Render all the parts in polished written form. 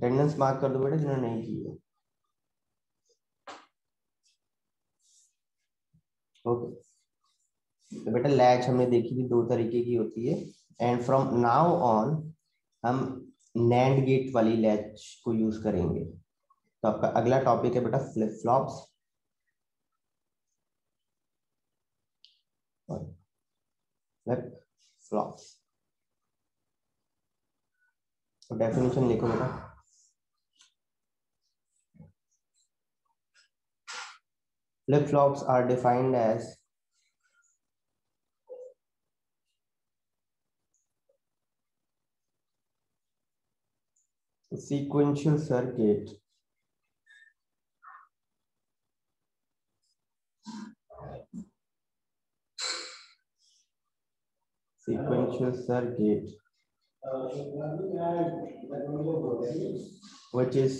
Attendance mark कर दो बेटा जिन्होंने नहीं की है। ओके, तो बेटा लैच हमने देखी थी 2 तरीके की होती है, एंड फ्रॉम नाउ ऑन हम नैंड गेट वाली लैच को यूज करेंगे। तो आपका अगला टॉपिक है बेटा फ्लिप फ्लॉप्स। फ्लिप फ्लॉप्स, तो डेफिनेशन लिखो बेटा। Flip flops are defined as sequential circuit which is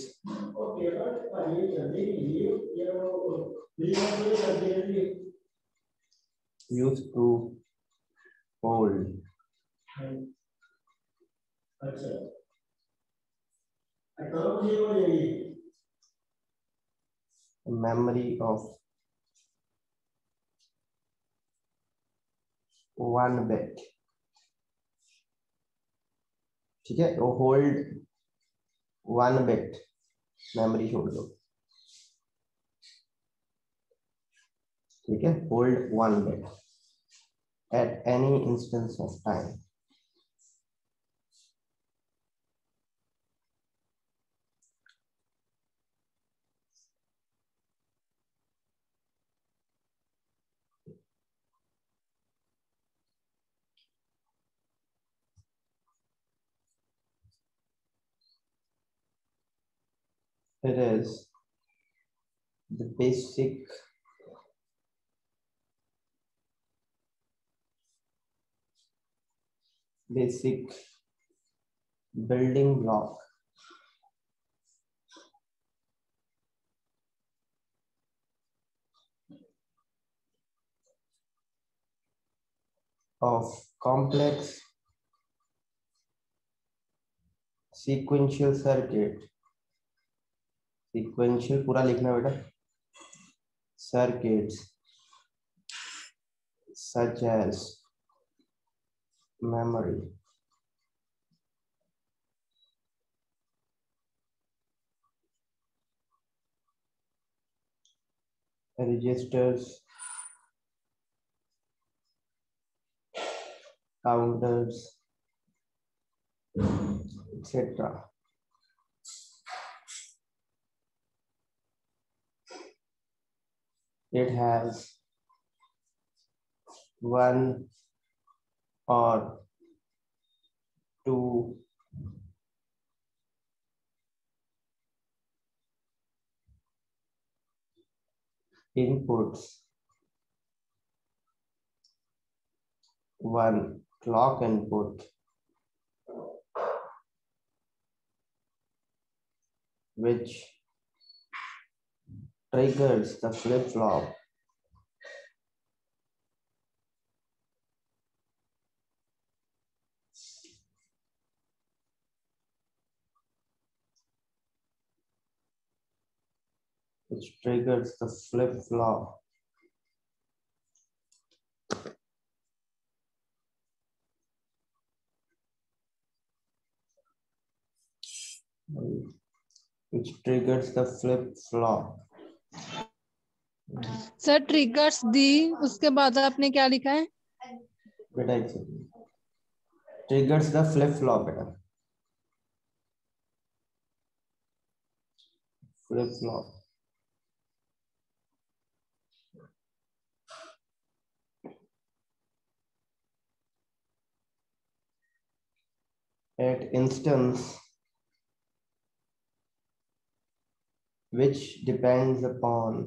used to hold memory of 1 bit। ठीक है, तो होल्ड 1 बिट मेमोरी छोड़ दो। ठीक है, hold 1 bit at any instance of time. It is the basic building block of complex sequential circuit। sequential पूरा लिखना बेटा। circuits such as memory, registers, counters, etc. It has 1 or 2 inputs, 1 clock input which triggers the flip flop which triggers the flip flop। Sir triggers the, उसके बाद आपने क्या लिखा है? बेटा एक second, triggers the flip flop बेटा, flip flop। At instance which depends upon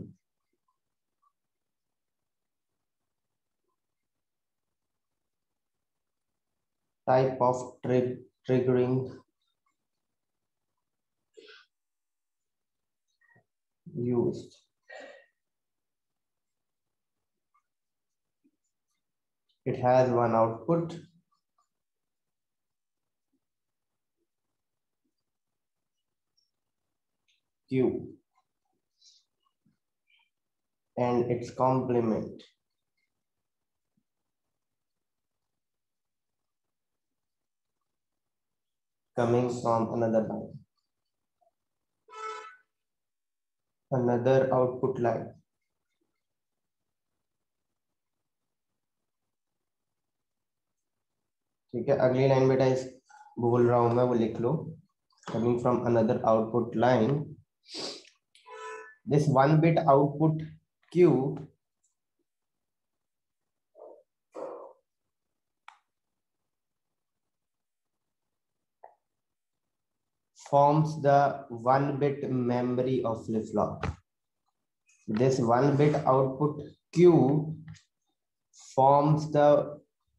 type of triggering used। It has 1 output Q and its complement coming from another line, another output line. ठीक है, अगली लाइन बेटा इस बोल रहा हूं मैं, वो लिख लो। Coming from another output line, this one bit output Q forms the one bit memory of flip-flop. This one bit output Q forms the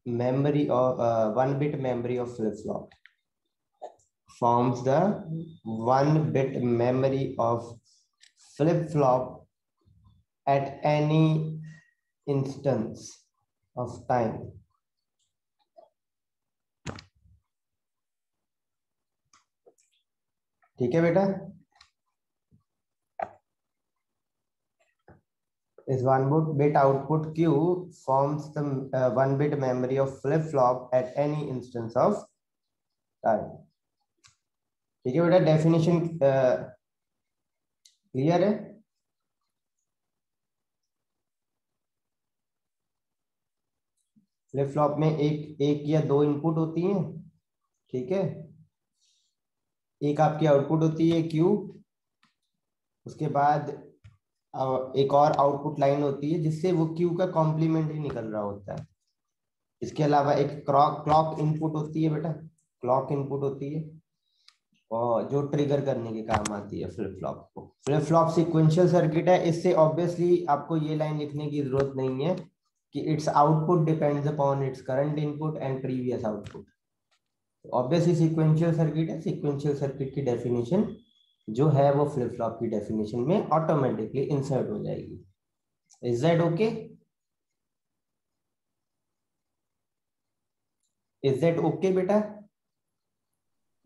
memory of one bit memory of flip-flop. Forms the one bit memory of flip-flop at any instance of time. ठीक है बेटा, is one bit output Q forms the one bit memory of flip-flop at any instance of time. ठीक है बेटा, definition clear है? Flip flop में एक या दो इनपुट होती हैं, ठीक है, एक आपकी आउटपुट होती है Q, उसके बाद एक और आउटपुट लाइन होती है जिससे वो Q का कॉम्प्लीमेंट ही निकल रहा होता है। इसके अलावा एक क्लॉक इनपुट होती है बेटा, क्लॉक इनपुट होती है और जो ट्रिगर करने के काम आती है फ्लिप फ्लॉप को। फ्लिप फ्लॉप सीक्वेंशियल सर्किट है, इससे ऑब्वियसली आपको ये लाइन लिखने की जरूरत नहीं है कि its output depends upon its current input and previous output. Obviously sequential circuit है, सीक्वेंशियल सर्किट की डेफिनेशन जो है वो फ्लिप फ्लॉप की डेफिनेशन में ऑटोमेटिकली इंसर्ट हो जाएगी। Is that okay? Is that okay बेटा?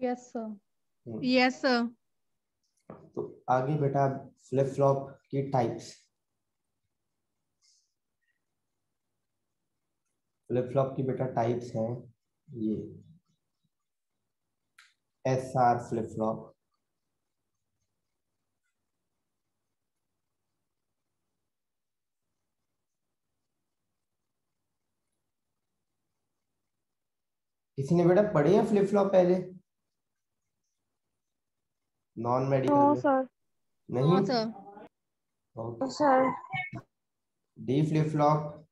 Yes sir, yes sir. तो आगे बेटा फ्लिप फ्लॉप की टाइप्स। फ्लिप फ्लॉप की बेटा टाइप्स हैं ये, SR फ्लिप फ्लॉप, किसी ने बेटा पढ़े हैं फ्लिप फ्लॉप पहले नॉन मेडिकल में? सर। नहीं हाँ sir. Okay. Sir D flip flop,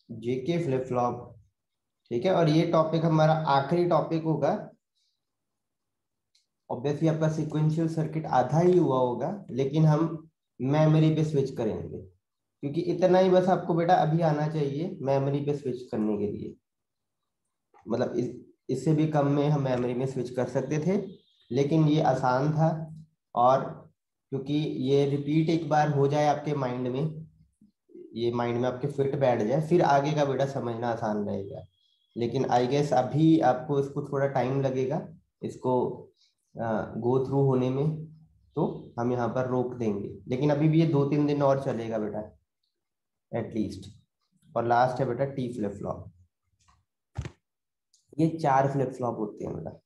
JK flip flop, ठीक है, और ये टॉपिक हमारा आखिरी टॉपिक होगा। ऑब्वियसली आपका सीक्वेंशियल सर्किट आधा ही हुआ होगा, लेकिन हम मेमोरी पे स्विच करेंगे, क्योंकि इतना ही बस आपको बेटा अभी आना चाहिए मेमोरी पे स्विच करने के लिए। मतलब इससे भी कम में हम मेमोरी में स्विच कर सकते थे, लेकिन ये आसान था, और क्योंकि ये रिपीट एक बार हो जाए आपके माइंड में, ये माइंड में आपके फिट बैठ जाए, फिर आगे का बेटा समझना आसान रहेगा। लेकिन आई गेस अभी आपको इसको थोड़ा टाइम लगेगा इसको गो थ्रू होने में, तो हम यहाँ पर रोक देंगे, लेकिन अभी भी ये 2-3 दिन और चलेगा बेटा एटलीस्ट। और लास्ट है बेटा टी फ्लिप फ्लॉप। ये 4 फ्लिप फ्लॉप होते हैं बेटा,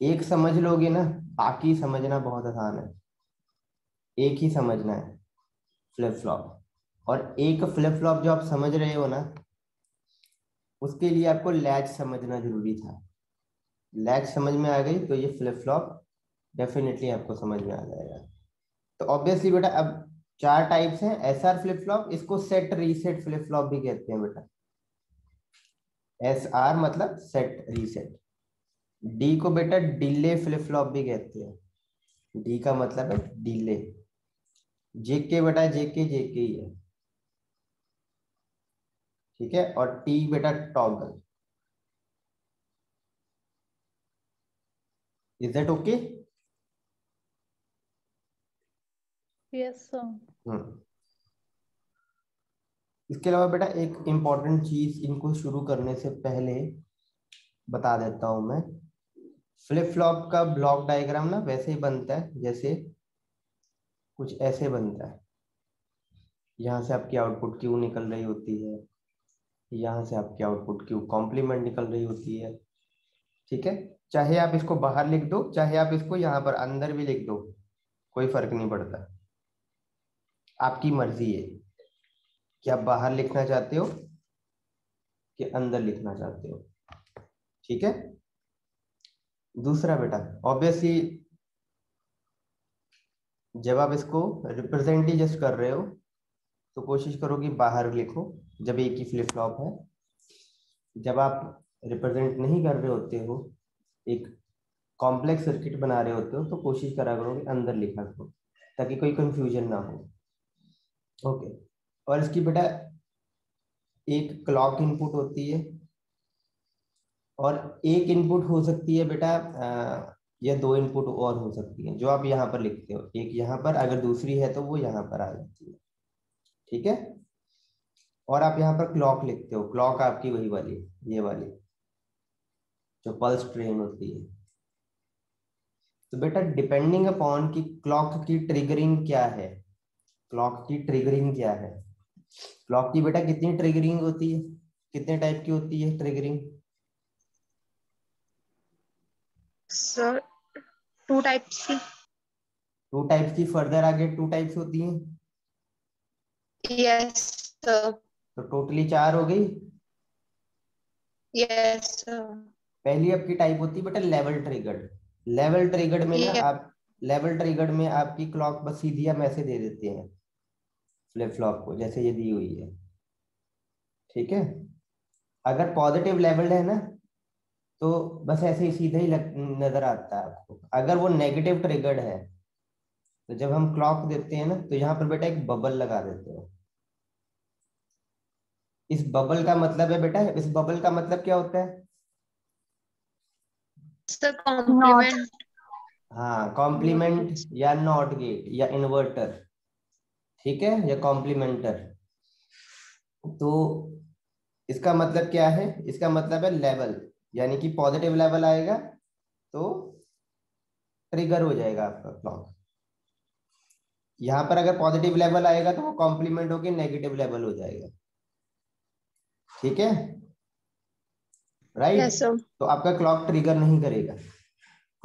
एक समझ लोगे ना बाकी समझना बहुत आसान है। एक ही समझना है फ्लिप फ्लॉप, और एक फ्लिप फ्लॉप जो आप समझ रहे हो ना, उसके लिए आपको लैच समझना जरूरी था। लैच समझ में आ गई तो ये फ्लिप फ्लॉप डेफिनेटली आपको समझ में आ जाएगा। तो ऑब्वियसली बेटा अब 4 टाइप्स हैं। SR फ्लिप फ्लॉप, इसको सेट रीसेट फ्लिप फ्लॉप भी कहते हैं बेटा। SR मतलब सेट रीसेट। डी को बेटा डिले फ्लिप फ्लॉप भी कहते हैं, डी का मतलब है डिले। जेके बेटा जेके जेके ही है, ठीक है, और टी बेटा toggle. Is that okay? Yes sir. इसके अलावा बेटा एक इम्पॉर्टेंट चीज इनको शुरू करने से पहले बता देता हूं मैं। फ्लिप फ्लॉप का ब्लॉक डायग्राम ना वैसे ही बनता है, जैसे कुछ ऐसे बनता है। यहाँ से आपकी आउटपुट क्यू निकल रही होती है, यहाँ से आपकी आउटपुट क्यू कॉम्प्लीमेंट निकल रही होती है। ठीक है, चाहे आप इसको बाहर लिख दो, चाहे आप इसको यहाँ पर अंदर भी लिख दो, कोई फर्क नहीं पड़ता, आपकी मर्जी है कि आप बाहर लिखना चाहते हो कि अंदर लिखना चाहते हो। ठीक है, दूसरा बेटा, ऑब्वियसली जब आप इसको रिप्रेजेंट ही जस्ट कर रहे हो तो कोशिश करो कि बाहर लिखो जब एक ही फ्लिप फ्लॉप है। जब आप रिप्रेजेंट नहीं कर रहे होते हो, एक कॉम्प्लेक्स सर्किट बना रहे होते हो, तो कोशिश करा करो कि अंदर लिखा करो ताकि कोई कंफ्यूजन ना हो। ओके, और इसकी बेटा एक क्लॉक इनपुट होती है और एक इनपुट हो सकती है बेटा या दो इनपुट और हो सकती है, जो आप यहाँ पर लिखते हो, एक यहाँ पर, अगर दूसरी है तो वो यहाँ पर आ जाती है। ठीक है, और आप यहाँ पर क्लॉक लिखते हो, क्लॉक आपकी वही वाली, ये वाली जो पल्स ट्रेन होती है। तो बेटा डिपेंडिंग अपॉन कि क्लॉक की ट्रिगरिंग क्या है, क्लॉक की ट्रिगरिंग क्या है, क्लॉक की बेटा कितनी ट्रिगरिंग होती है, कितने टाइप की होती है ट्रिगरिंग? सर 2 टाइप्स की। 2 टाइप्स की, फर्दर आगे 2 टाइप्स होती हैं, यस सर। तो टोटली 4 हो गई। Yes sir. पहली आपकी टाइप होती है बेटा लेवल ट्रिगर्ड। लेवल ट्रिगर्ड में ना आप, लेवल ट्रिगर्ड में आपकी क्लॉक बस सीधी हम ऐसे दे देते हैं फ्लिप फ्लॉप को, जैसे ये दी हुई है। ठीक है, अगर पॉजिटिव लेवल है ना तो बस ऐसे ही सीधा ही नजर आता है आपको। अगर वो नेगेटिव ट्रिगर्ड है तो जब हम क्लॉक देते हैं ना तो यहाँ पर बेटा एक बबल लगा देते हैं। इस बबल का मतलब है बेटा, इस बबल का मतलब क्या होता है? Sir complement. हाँ, कॉम्प्लीमेंट या नॉट गेट या इन्वर्टर, ठीक है, या कॉम्प्लीमेंटर। तो इसका मतलब क्या है? इसका मतलब है लेवल, यानी कि पॉजिटिव लेवल आएगा तो ट्रिगर हो जाएगा आपका क्लॉक। यहाँ पर अगर पॉजिटिव लेवल आएगा तो वो कॉम्प्लीमेंट होकर नेगेटिव लेवल हो जाएगा। ठीक है, राइट। Yes sir. तो आपका क्लॉक ट्रिगर नहीं करेगा,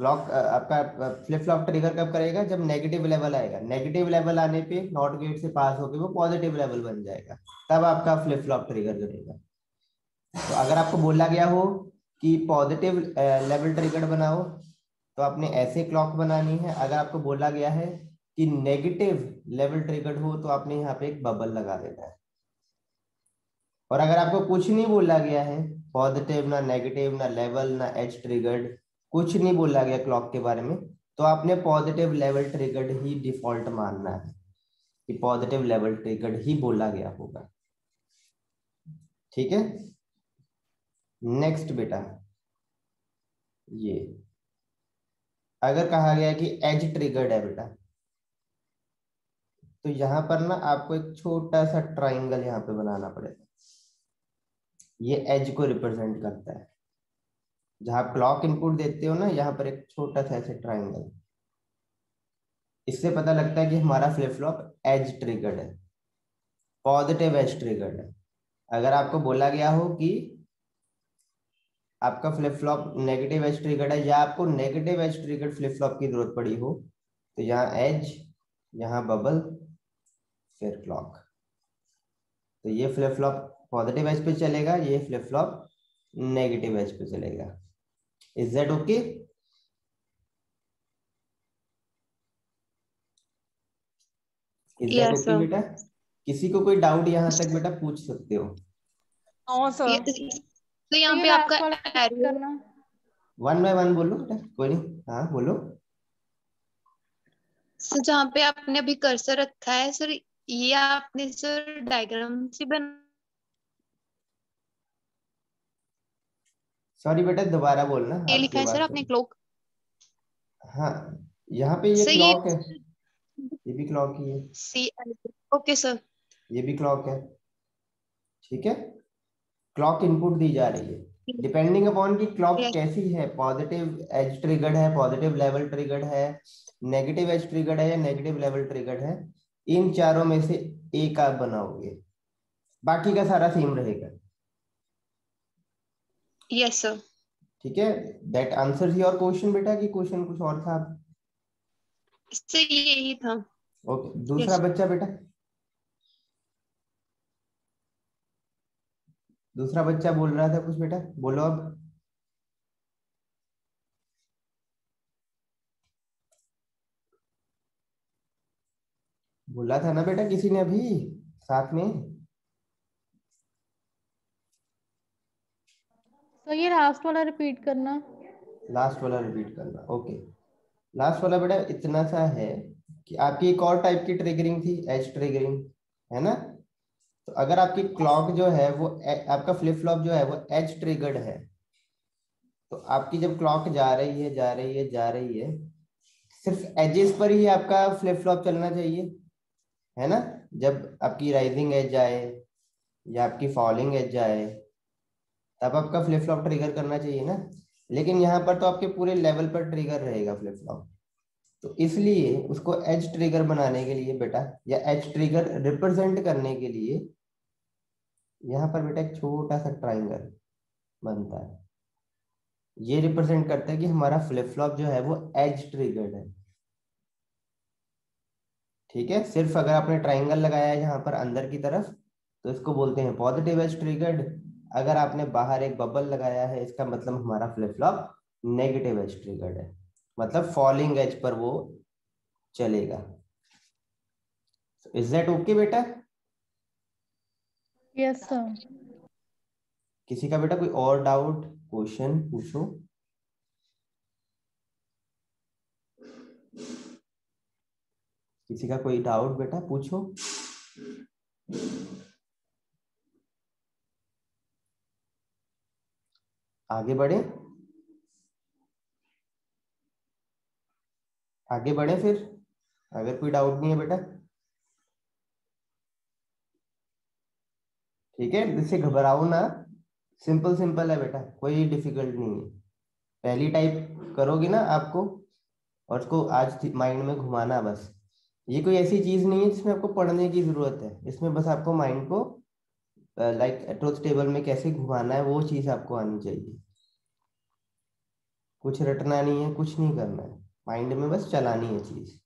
क्लॉक आपका फ्लिप फ्लॉप ट्रिगर कब करेगा? जब नेगेटिव लेवल आएगा, नेगेटिव लेवल आने पे नॉट गेट से पास होकर वो पॉजिटिव लेवल बन जाएगा, तब आपका फ्लिप फ्लॉप ट्रिगर करेगा। तो अगर आपको बोला गया हो कि पॉजिटिव लेवल ट्रिगर बनाओ तो आपने ऐसे क्लॉक बनानी है। अगर आपको बोला गया है कि नेगेटिव लेवल ट्रिगर्ड हो तो आपने यहाँ पे एक बबल लगा देना है। और अगर आपको कुछ नहीं बोला गया है, पॉजिटिव ना नेगेटिव ना लेवल ना एज ट्रिगर्ड, कुछ नहीं बोला गया क्लॉक के बारे में, तो आपने पॉजिटिव लेवल ट्रिगर्ड ही डिफॉल्ट मानना है कि पॉजिटिव लेवल ट्रिगर्ड ही बोला गया होगा। ठीक है, नेक्स्ट बेटा, ये अगर कहा गया कि एज ट्रिगर्ड है बेटा, तो यहां पर ना आपको एक छोटा सा ट्राइंगल यहाँ पे बनाना पड़ेगा। ये एज को रिप्रेजेंट करता है। जहां आप क्लॉक इनपुट देते हो ना, यहाँ पर एक छोटा सा ऐसे ट्राइंगल, इससे पता लगता है कि हमारा फ्लिप फ्लॉप एज ट्रिगर्ड है, पॉजिटिव एज ट्रिगर्ड है। अगर आपको बोला गया हो कि आपका flip flop negative edge triggered है या आपको negative edge triggered flip flop की जरूरत पड़ी हो, तो यहाँ एज, यहाँ बबल, फिर क्लॉक। तो ये फ्लिप फ्लॉप पॉजिटिव एज पे चलेगा, ये फ्लिप फ्लॉप नेगेटिव एज पे चलेगा। Is that okay? Is that yes okay sir. बेटा? किसी को कोई डाउट यहाँ तक बेटा पूछ सकते हो? No sir. तो यहाँ ये पे लास्ट आपका वाला एरो, करना। 1 बाय 1 बोलो बेटा, कोई नहीं, हाँ बोलो। सर जहाँ पे आपने अभी कर्सर रखा है सर, ये आपने सर डायग्राम से बना सॉरी बेटा, दोबारा बोलना, ये आपकी लिखा है सर आवाज आपने थोड़ी। क्लॉक। हाँ, यहाँ पे ये सर ये क्लॉक है, ये भी क्लॉक ही है, सी, ओके सर। ये भी क्लॉक है। ठीक है, क्लॉक इनपुट दी जा रही है। डिपेंडिंग अपॉन की क्लॉक Yes. कैसी है, पॉजिटिव एज ट्रिगर्ड है, पॉजिटिव लेवल ट्रिगर्ड है, नेगेटिव एज ट्रिगर्ड है या नेगेटिव लेवल ट्रिगर्ड है, इन चारों में से एक आप बनाओगे, बाकी का सारा सेम रहेगा। Yes sir. ठीक है, दैट आंसर्स योर क्वेश्चन बेटा, कि क्वेश्चन कुछ और था? इससे यही था। ओके, दूसरा Yes. बच्चा बेटा, दूसरा बच्चा बोल रहा था कुछ, बेटा बोलो अब। बोला था ना बेटा किसी ने अभी साथ में? तो ये लास्ट वाला रिपीट करना। लास्ट वाला रिपीट करना, ओके। लास्ट वाला बेटा इतना सा है कि आपकी एक और टाइप की ट्रिगरिंग थी, एज ट्रिगरिंग, है ना? तो अगर आपकी क्लॉक जो है वो आपका फ्लिप फ्लॉप जो है वो एज ट्रिगर्ड है, तो आपकी जब क्लॉक जा रही है जा रही है जा रही है, सिर्फ एजेस पर ही आपका फ्लिप फ्लॉप चलना चाहिए, है ना? जब आपकी राइजिंग एज आए या आपकी फॉलिंग एज आए, तब आपका फ्लिप फ्लॉप ट्रिगर करना चाहिए ना। लेकिन यहाँ पर तो आपके पूरे लेवल पर ट्रिगर रहेगा फ्लिप फ्लॉप, तो इसलिए उसको एज ट्रिगर बनाने के लिए बेटा, या एज ट्रिगर रिप्रेजेंट करने के लिए, यहाँ पर बेटा एक छोटा सा ट्राइंगल बनता है, ये रिप्रेजेंट करता है कि हमारा फ्लिप फ्लॉप जो है वो एज ट्रिगर्ड है। ठीक है, सिर्फ अगर आपने ट्राइंगल लगाया है यहाँ पर अंदर की तरफ, तो इसको बोलते हैं पॉजिटिव एज ट्रिगर्ड। अगर आपने बाहर एक बबल लगाया है, इसका मतलब हमारा flip flop negative edge triggered है, मतलब फॉलिंग एज पर वो चलेगा। इज दैट ओके बेटा? Yes sir. किसी का बेटा कोई और डाउट, क्वेश्चन पूछो। किसी का कोई डाउट बेटा पूछो। आगे बढ़े, आगे बढ़े फिर, अगर कोई डाउट नहीं है बेटा। ठीक है, इससे घबराओ ना, सिंपल सिंपल है बेटा, कोई डिफिकल्ट नहीं है। पहली टाइप करोगे ना आपको, और उसको आज माइंड में घुमाना बस। ये कोई ऐसी चीज नहीं है जिसमें आपको पढ़ने की जरूरत है, इसमें बस आपको माइंड को लाइक ट्रुथ टेबल में कैसे घुमाना है वो चीज आपको आनी चाहिए। कुछ रटना नहीं है, कुछ नहीं करना है, माइंड में बस चलानी है चीज।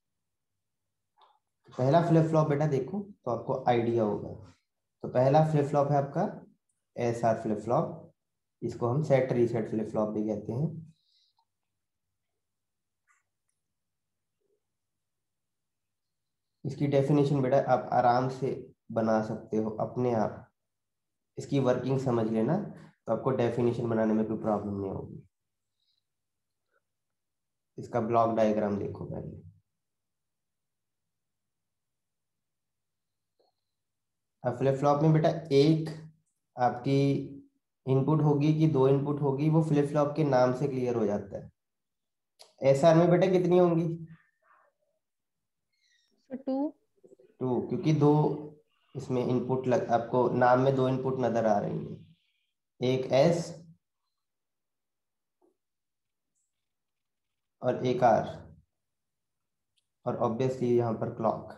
पहला फ्लिप फ्लॉप बेटा देखो तो आपको आइडिया होगा। तो पहला फ्लिप फ्लॉप है आपका एसआर फ्लिप फ्लॉप, इसको हम सेट रीसेट फ्लिप फ्लॉप भी कहते हैं। इसकी डेफिनेशन बेटा आप आराम से बना सकते हो अपने आप, इसकी वर्किंग समझ लेना, तो आपको डेफिनेशन बनाने में कोई प्रॉब्लम नहीं होगी। इसका ब्लॉक डायग्राम देखो पहले। अब फ्लिप फ्लॉप में बेटा एक आपकी इनपुट होगी कि दो इनपुट होगी, वो फ्लिप फ्लॉप के नाम से क्लियर हो जाता है। एसआर में बेटा कितनी होंगी? 2। टू, क्योंकि दो इसमें इनपुट आपको नाम में दो इनपुट नजर आ रही है, एक एस और एक आर, और ऑब्वियसली यहाँ पर क्लॉक।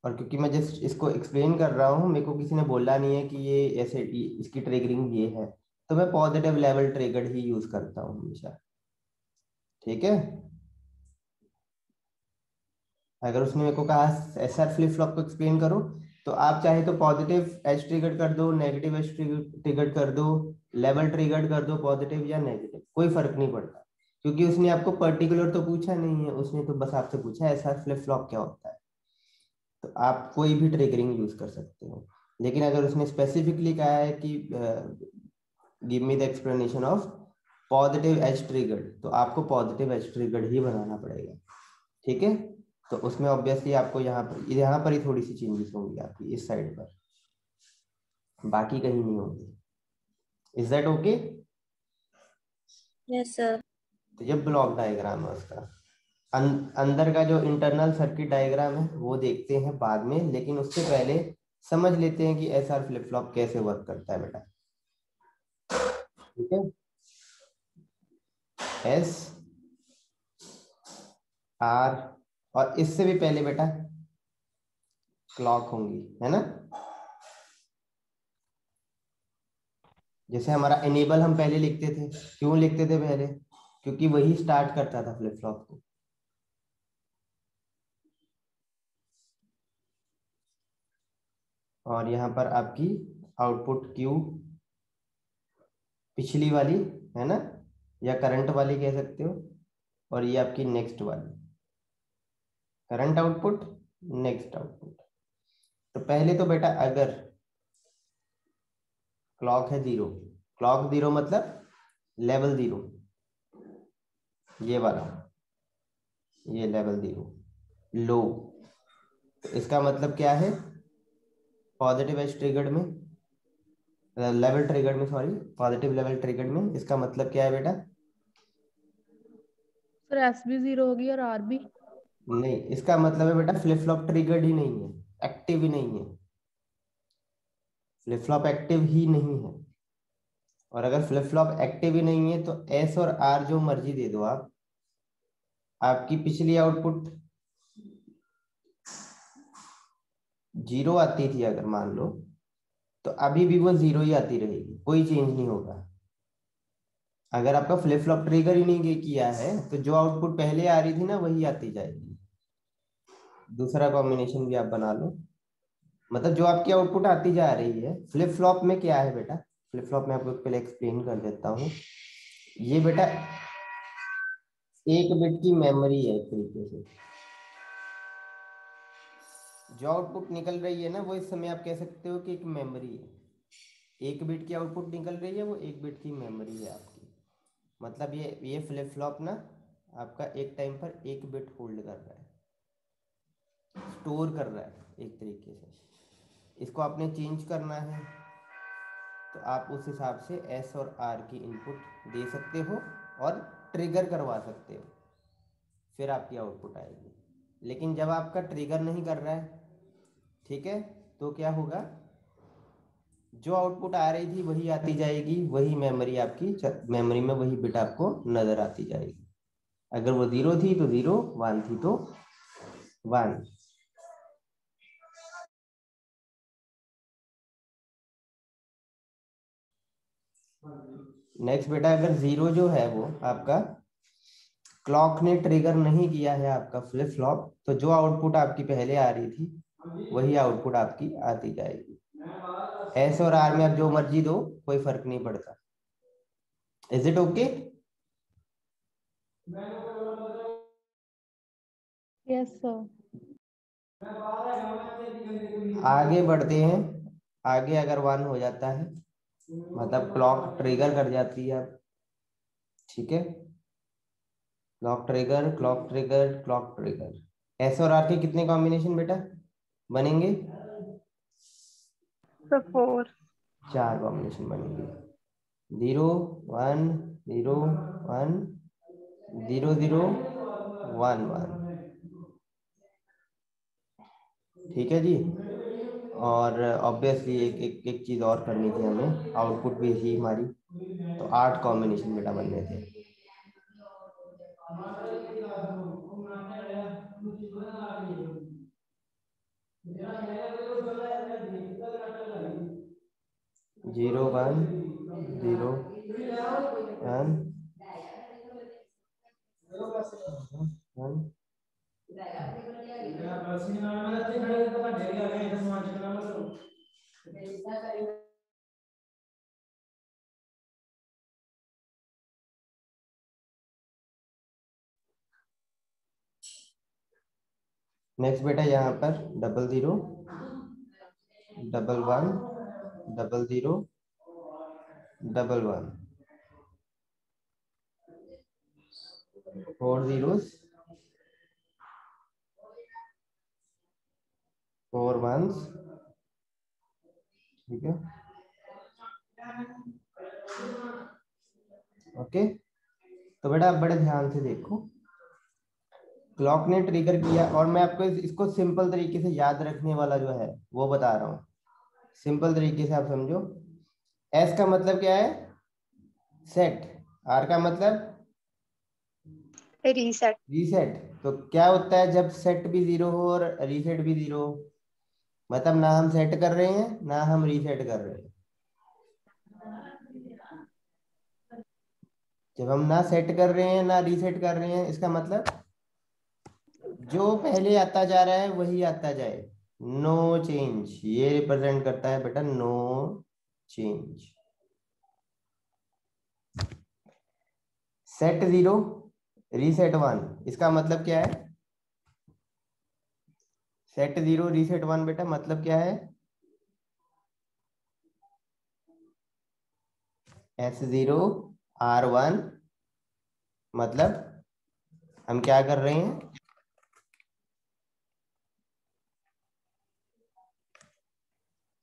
और क्योंकि मैं जस्ट इसको एक्सप्लेन कर रहा हूँ, मेरे को किसी ने बोला नहीं है कि ये ऐसे इसकी ट्रिगरिंग ये है, तो मैं पॉजिटिव लेवल ट्रिगर्ड ही यूज करता हूँ हमेशा। ठीक है, अगर उसने मेरे को कहा एसआर फ्लिप फ्लॉप को एक्सप्लेन करो, तो आप चाहे तो पॉजिटिव एज ट्रिगर्ड कर दो, नेगेटिव एज ट्रिगर्ड कर दो, लेवल ट्रिगर्ड कर दो, पॉजिटिव या नेगेटिव, कोई फर्क नहीं पड़ता, क्योंकि उसने आपको पर्टिकुलर तो पूछा नहीं है, उसने तो बस आपसे पूछा एसआर फ्लिप फ्लॉप क्या होता है। तो आप कोई भी ट्रिगरिंग यूज कर सकते हो, लेकिन अगर उसने स्पेसिफिकली कहा है कि give me the explanation of positive edge triggered, तो आपको पॉजिटिव एज ट्रिगर्ड ही बनाना पड़ेगा। ठीक है, तो उसमें ऑब्वियसली आपको यहाँ पर ही थोड़ी सी चेंजेस होंगी आपकी इस साइड पर, बाकी कहीं नहीं होंगी। Is that okay? Yes sir. तो ये ब्लॉक डायग्राम है उसका। अंदर का जो इंटरनल सर्किट डायग्राम है वो देखते हैं बाद में, लेकिन उससे पहले समझ लेते हैं कि एसआर फ्लिप फ्लॉप कैसे वर्क करता है बेटा। ठीक है, एस आर, और इससे भी पहले बेटा क्लॉक होंगी, है ना। जैसे हमारा इनेबल हम पहले लिखते थे, क्यों लिखते थे पहले, क्योंकि वही स्टार्ट करता था फ्लिप फ्लॉप को। और यहाँ पर आपकी आउटपुट क्यू पिछली वाली, है ना, या करंट वाली कह सकते हो, और ये आपकी नेक्स्ट वाली, करंट आउटपुट, नेक्स्ट आउटपुट। तो पहले तो बेटा अगर क्लॉक है 0, क्लॉक 0 मतलब लेवल 0, ये वाला, ये लेवल 0 लो, तो इसका मतलब क्या है, पॉजिटिव एज ट्रिगर्ड में, लेवल ट्रिगर्ड में, सॉरी पॉजिटिव लेवल ट्रिगर्ड में, इसका मतलब क्या है बेटा, सर एस भी 0 होगी और आर भी। नहीं, इसका मतलब है बेटा फ्लिप फ्लॉप ट्रिगर्ड ही नहीं है, एक्टिव ही नहीं है, फ्लिप फ्लॉप एक्टिव ही नहीं है। और अगर फ्लिप फ्लॉप एक्टिव ही नहीं है तो एस और आर जो मर्जी दे दो आप, आपकी पिछली आउटपुट 0 आती थी अगर मान लो, तो अभी भी वो 0 ही आती रहेगी, कोई चेंज नहीं होगा। अगर आपका फ्लिप फ्लॉप ट्रिगर ही नहीं किया है तो जो आउटपुट पहले आ रही थी ना वही आती जाएगी। दूसरा कॉम्बिनेशन भी आप बना लो, मतलब जो आपकी आउटपुट आती जा रही है। फ्लिप फ्लॉप में क्या है बेटा, फ्लिप फ्लॉप में आपको पहले एक्सप्लेन कर देता हूँ। ये बेटा एक बिट की मेमोरी है एक तरीके से, जो आउटपुट निकल रही है ना वो इस समय आप कह सकते हो कि एक मेमोरी है। एक बिट की आउटपुट निकल रही है, वो एक बिट की मेमोरी है आपकी। मतलब ये फ्लिप फ्लॉप ना आपका एक टाइम पर एक बिट होल्ड कर रहा है, स्टोर कर रहा है एक तरीके से। इसको आपने चेंज करना है तो आप उस हिसाब से एस और आर की इनपुट दे सकते हो और ट्रिगर करवा सकते हो, फिर आपकी आउटपुट आएगी। लेकिन जब आपका ट्रिगर नहीं कर रहा है, ठीक है, तो क्या होगा, जो आउटपुट आ रही थी वही आती जाएगी, वही मेमोरी आपकी, मेमोरी में वही बिट आपको नजर आती जाएगी। अगर वो 0 थी तो 0, 1 थी तो 1। नेक्स्ट बेटा अगर 0 जो है वो आपका क्लॉक ने ट्रिगर नहीं किया है आपका फ्लिप फ्लॉप, तो जो आउटपुट आपकी पहले आ रही थी वही आउटपुट आपकी आती जाएगी। एस और आर में आप जो मर्जी दो, कोई फर्क नहीं पड़ता। Is it okay? Yes sir. आगे बढ़ते हैं। आगे अगर 1 हो जाता है मतलब क्लॉक ट्रिगर कर जाती है, ठीक है, clock trigger, clock trigger, clock trigger. S और आर के कितने कॉम्बिनेशन बेटा बनेंगे? सर 4। 4 कॉम्बिनेशन बनेंगे। 0 1 0 1 0 0 1 1, ठीक है जी। और ऑब्वियसली एक चीज और करनी थी हमें, आउटपुट भी थी हमारी, तो 8 कॉम्बिनेशन बेटा बनने थे। Zero one 0 1 1। नेक्स्ट बेटा यहाँ पर 00 11 00 11, 4 zeros 4 ones, ठीक है, ओके। तो बेटा आप बड़े ध्यान से देखो, क्लॉक ने ट्रिगर किया, और मैं आपको इसको सिंपल तरीके से याद रखने वाला जो है वो बता रहा हूँ। सिंपल तरीके से आप समझो। एस का मतलब क्या है, सेट, आर का मतलब रीसेट। रीसेट। तो क्या होता है जब सेट भी 0 हो और रीसेट भी 0 हो? मतलब ना हम सेट कर रहे हैं ना हम रीसेट कर रहे हैं। जब हम ना सेट कर रहे हैं ना रीसेट कर रहे हैं, इसका मतलब जो पहले आता जा रहा है वही आता जाए, नो चेंज। ये रिप्रेजेंट करता है बेटा नो चेंज। सेट 0 रीसेट 1, इसका मतलब क्या है? सेट 0 रीसेट 1 बेटा मतलब क्या है? S0 R1, मतलब हम क्या कर रहे हैं?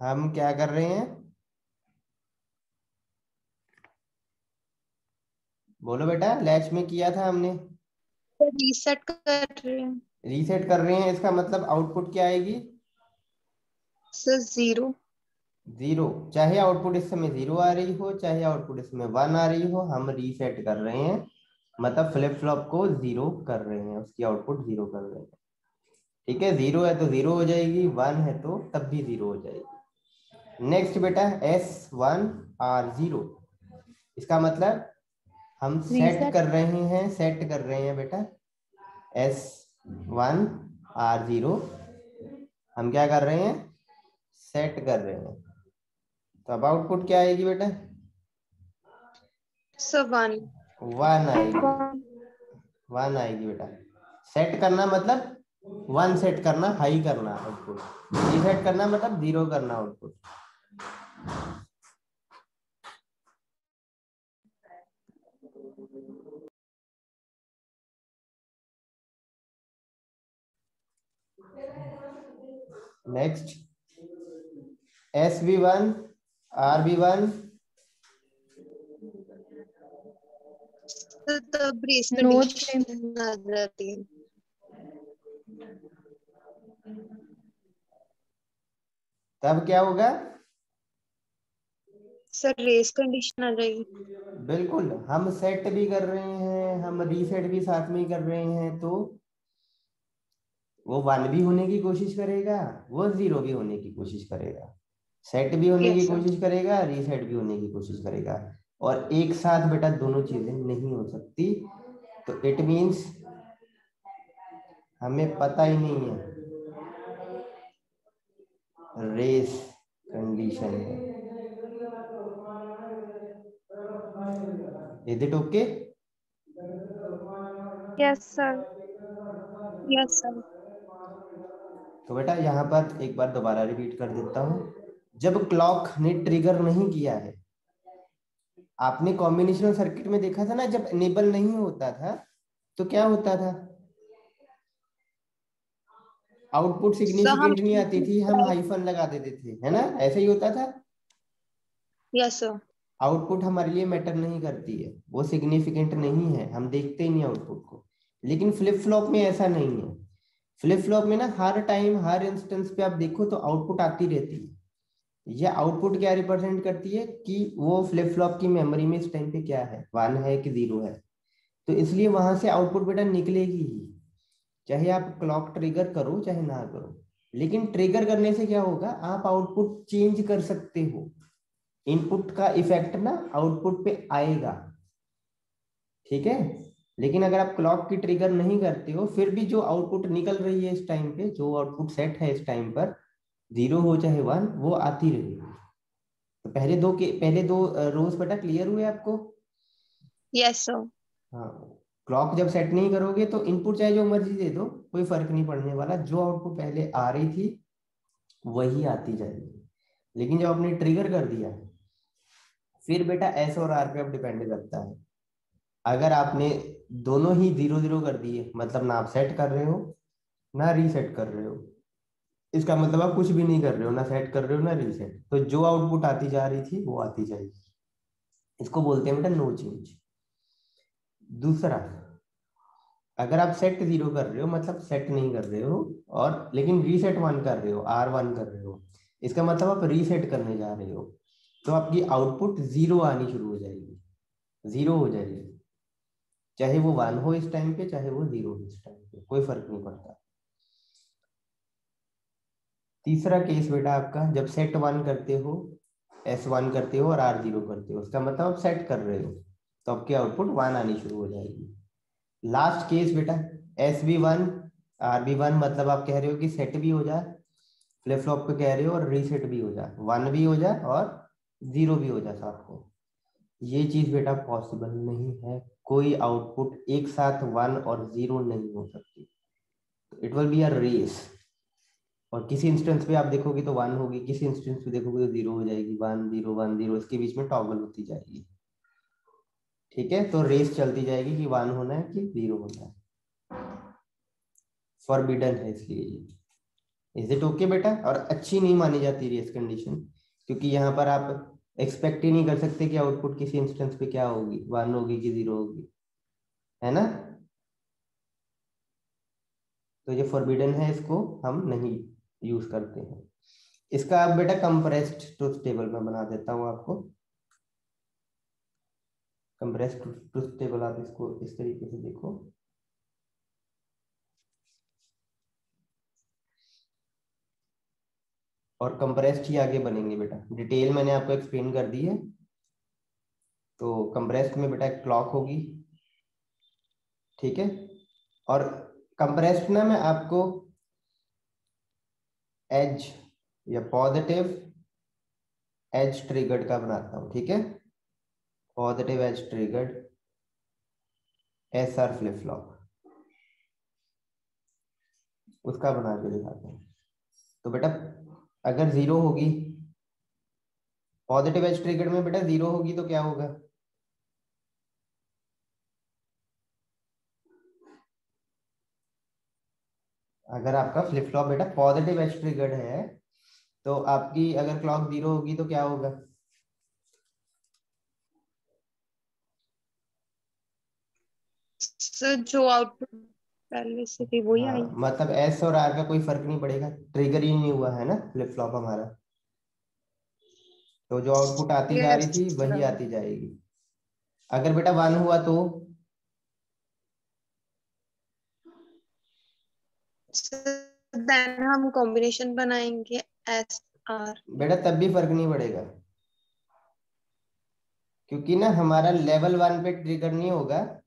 हम क्या कर रहे हैं? बोलो बेटा, लैच में किया था हमने, रीसेट कर रहे हैं रीसेट कर रहे हैं। इसका मतलब आउटपुट क्या आएगी? सर 0। 0। चाहे आउटपुट इस समय 0 आ रही हो चाहे आउटपुट इसमें 1 आ रही हो, हम रीसेट कर रहे हैं, मतलब फ्लिप फ्लॉप को 0 कर रहे हैं, उसकी आउटपुट 0 कर रहे हैं। ठीक है, 0 है तो 0 हो जाएगी, 1 है तो तब भी 0 हो जाएगी। नेक्स्ट बेटा S1R0, इसका मतलब हम सेट रीसेट। कर रहे हैं, सेट कर रहे हैं बेटा S1R0, हम क्या कर रहे हैं? सेट कर रहे हैं। तो अब आउटपुट क्या आएगी बेटा? सर 1। 1 आएगी, 1 आएगी बेटा। सेट करना मतलब 1 सेट करना, हाई करना आउटपुट। रीसेट करना मतलब 0 करना आउटपुट। नेक्स्ट SV1 RB1, तब रेस नो चेंज। कंडीशन आ जाती है। तब क्या होगा? सर रेस कंडीशन आ जाएगी। बिल्कुल, हम सेट भी कर रहे हैं हम रीसेट भी साथ में ही कर रहे हैं, तो वो 1 भी होने की कोशिश करेगा, वो 0 भी होने की कोशिश करेगा, सेट भी होने की यस सर। कोशिश करेगा, रीसेट भी होने की कोशिश करेगा। और एक साथ बेटा दोनों चीजें नहीं हो सकती। तो इट मीन्स हमें पता ही नहीं है, रेस कंडीशन है। Is it okay? Yes sir. Yes sir. तो बेटा यहाँ पर एक बार दोबारा रिपीट कर देता हूँ। जब क्लॉक ने ट्रिगर नहीं किया है, आपने कॉम्बिनेशनल सर्किट में देखा था ना, जब इनेबल नहीं होता था तो क्या होता था? आउटपुट सर हम सिग्निफिकेंट नहीं आती थी, हम हाइफन लगा देते थे, है ना? ऐसे ही होता था। Yes sir. आउटपुट हमारे लिए मैटर नहीं करती है, वो सिग्निफिकेंट नहीं है, हम देखते ही नहीं आउटपुट को। लेकिन फ्लिप फ्लॉप में ऐसा नहीं है। फ्लिप फ्लॉप में ना हर टाइम हर इंस्टेंस पे आप देखो तो आउटपुट आती रहती है। ये आउटपुट क्या रिप्रेजेंट करती है कि वो फ्लिप फ्लॉप की मेमोरी में इस टाइम पे क्या है, 1 है कि 0 है। तो इसलिए वहां से आउटपुट बेटा निकलेगी ही, चाहे आप क्लॉक ट्रिगर करो चाहे ना करो। लेकिन ट्रिगर करने से क्या होगा, आप आउटपुट चेंज कर सकते हो, इनपुट का इफेक्ट ना आउटपुट पे आएगा। ठीक है, लेकिन अगर आप क्लॉक की ट्रिगर नहीं करते हो, फिर भी जो आउटपुट निकल रही है इस टाइम पे, जो आउटपुट सेट है इस टाइम पर, 0 हो चाहे 1, वो आती रहेगी। तो पहले दो रोज बेटा क्लियर हुए आपको? Yes sir. हाँ, क्लॉक जब सेट नहीं करोगे तो इनपुट चाहे जो मर्जी दे दो, कोई फर्क नहीं पड़ने वाला, जो आउटपुट पहले आ रही थी वही आती जाएगी। लेकिन जब आपने ट्रिगर कर दिया, फिर बेटा एस और आर पे अब डिपेंड करता है। अगर आपने दोनों ही 0 0 कर दिए, मतलब ना आप सेट कर रहे हो ना रीसेट कर रहे हो, इसका मतलब आप कुछ भी नहीं कर रहे हो, ना सेट कर रहे हो ना रीसेट, तो जो आउटपुट आती जा रही थी वो आती जाएगी। इसको बोलते हैं बेटा नो चेंज। दूसरा, अगर आप सेट 0 कर रहे हो मतलब सेट नहीं कर रहे हो, और लेकिन रीसेट 1 कर रहे हो, R1 कर रहे हो, इसका मतलब आप रीसेट करने जा रहे हो, तो आपकी आउटपुट 0 आनी शुरू हो जाएगी। जीरो हो जाएगी, चाहे वो 1 हो इस टाइम पे, चाहे वो 0 हो इस टाइम पे, कोई फर्क नहीं पड़ता। तीसरा केस बेटा आपका, जब सेट 1 करते हो, S1 करते हो और R0 करते हो, उसका मतलब आप सेट कर रहे हो, तो आपकी आउटपुट 1 आनी शुरू हो जाएगी। लास्ट केस बेटा SB1 RB1, मतलब आप कह रहे हो कि सेट भी हो जाए, फ्लिप फ्लॉप पे कह रहे हो और रीसेट भी हो जाए, 1 भी हो जाए और 0 भी हो जाए साथ को। ये चीज बेटा पॉसिबल नहीं है, कोई आउटपुट एक साथ 1 और 0 नहीं हो सकती, it will be a race. और किसी इंस्टेंस पे आप देखोगे तो 1 होगी, किसी इंस्टेंस पे देखोगे तो 0 हो जाएगी, 1 0 1 0, इसके बीच में टॉगल होती जाएगी। ठीक है, तो रेस चलती जाएगी कि 1 होना है कि 0 होना है, फॉरबिडन है इसलिए ये। इज इट ओके बेटा? और अच्छी नहीं मानी जाती रेस कंडीशन, क्योंकि यहाँ पर आप एक्सपेक्ट ही नहीं कर सकते कि आउटपुट किसी इंस्टेंस पे क्या होगी, 1 होगी कि 0 होगी, है ना? तो ये फॉरबिडन है, इसको हम नहीं यूज करते हैं। इसका आप बेटा कंप्रेस्ड ट्रुथ टेबल में बना देता हूँ आपको। कंप्रेस्ड ट्रुथ टेबल आप इसको इस तरीके से देखो, और कंप्रेस्ड ही आगे बनेंगे बेटा, डिटेल मैंने आपको एक्सप्लेन कर दी है। तो कंप्रेस्ड में बेटा क्लॉक होगी, ठीक है, और कंप्रेस्ड ना मैं आपको एज या पॉजिटिव एज ट्रिगर्ड का बनाता हूँ, ठीक है, positive edge triggered SR flip flop, उसका बना के दिखाता हूँ। तो बेटा अगर 0 होगी, पॉजिटिव एज ट्रिगर्ड में बेटा 0 होगी तो क्या होगा? अगर आपका फ्लिप फ्लॉप बेटा पॉजिटिव एज ट्रिगर्ड है, तो आपकी अगर क्लॉक 0 होगी तो क्या होगा? सर जो आउटपुट पहले से थी वही आई। हाँ, मतलब S और R का कोई फर्क नहीं पड़ेगा, ट्रिगर ही नहीं हुआ है ना फ्लिप फ्लॉप हमारा, तो जो आउटपुट आती जा रही यस थी वही सर। आती जाएगी। अगर बेटा 1 हुआ तो देन हम कॉम्बिनेशन बनाएंगे SR। बेटा तब भी फर्क नहीं पड़ेगा, क्योंकि ना हमारा लेवल 1 पे ट्रिगर नहीं होगा,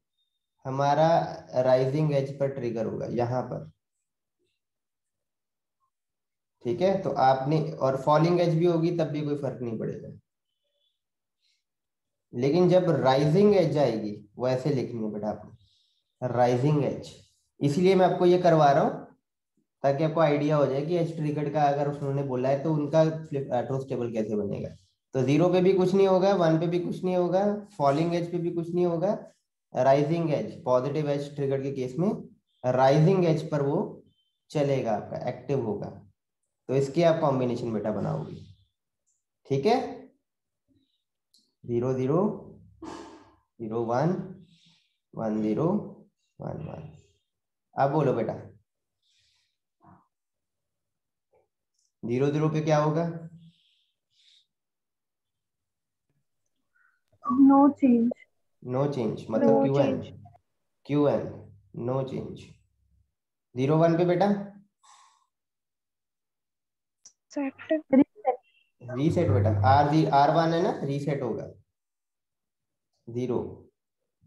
हमारा राइजिंग एज पर ट्रिगर होगा यहाँ पर, ठीक है। तो आपने, और फॉलिंग एज भी होगी तब भी कोई फर्क नहीं पड़ेगा, लेकिन जब राइजिंग एज आएगी वो ऐसे लिखनी है बेटा आपने, राइजिंग एज। इसलिए मैं आपको ये करवा रहा हूँ ताकि आपको आइडिया हो जाए कि एज ट्रिगर्ड का अगर उन्होंने बोला है तो उनका ट्रूथ टेबल कैसे बनेगा। तो 0 पे भी कुछ नहीं होगा, 1 पे भी कुछ नहीं होगा, फॉलिंग एज पे भी कुछ नहीं होगा, rising edge positive edge triggered के केस में राइजिंग एज पर वो चलेगा, आपका एक्टिव होगा। तो इसकी आप कॉम्बिनेशन बेटा बनाओगे, ठीक है, 0 0 0 1 1 0 1 1। अब बोलो बेटा 0 0 पे क्या होगा? No change. नो चेंज, मतलब no QN, change. QN no change. 0 1 पे बेटा सेट। रीसेट बेटा, R1 है ना, रीसेट होगा 0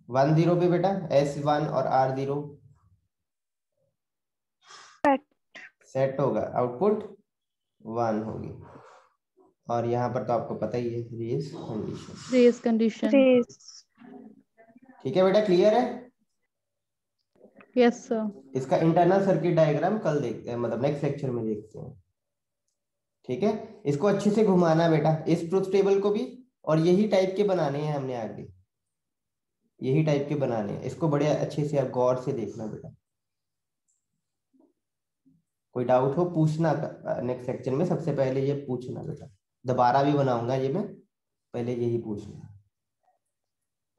1 0 पे बेटा S1 और R0 सेट होगा, आउटपुट 1 होगी। और यहाँ पर तो आपको पता ही है रेस कंडीशन, रेस कंडीशन। ठीक है बेटा, क्लियर है? Yes sir. इसका इंटरनल सर्किट डायग्राम कल देखते हैं, मतलब नेक्स्ट लेक्चर में देखते हैं, ठीक है। इसको अच्छे से घुमाना बेटा इस ट्रुथ टेबल को भी, और यही टाइप के बनाने हैं हमने आगे, यही टाइप के बनाने हैं, इसको बड़े अच्छे से आप गौर से देखना बेटा। कोई डाउट हो पूछना नेक्स्ट सेक्शन में, सबसे पहले ये पूछना बेटा, दोबारा भी बनाऊंगा ये मैं, पहले यही पूछना,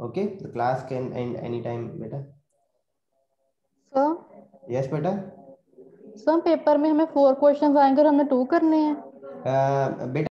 okay. The class can and any time बेटा। सर यस बेटा। सर पेपर में हमें 4 क्वेश्चंस आएंगे और हमने 2 करने हैं। बेटा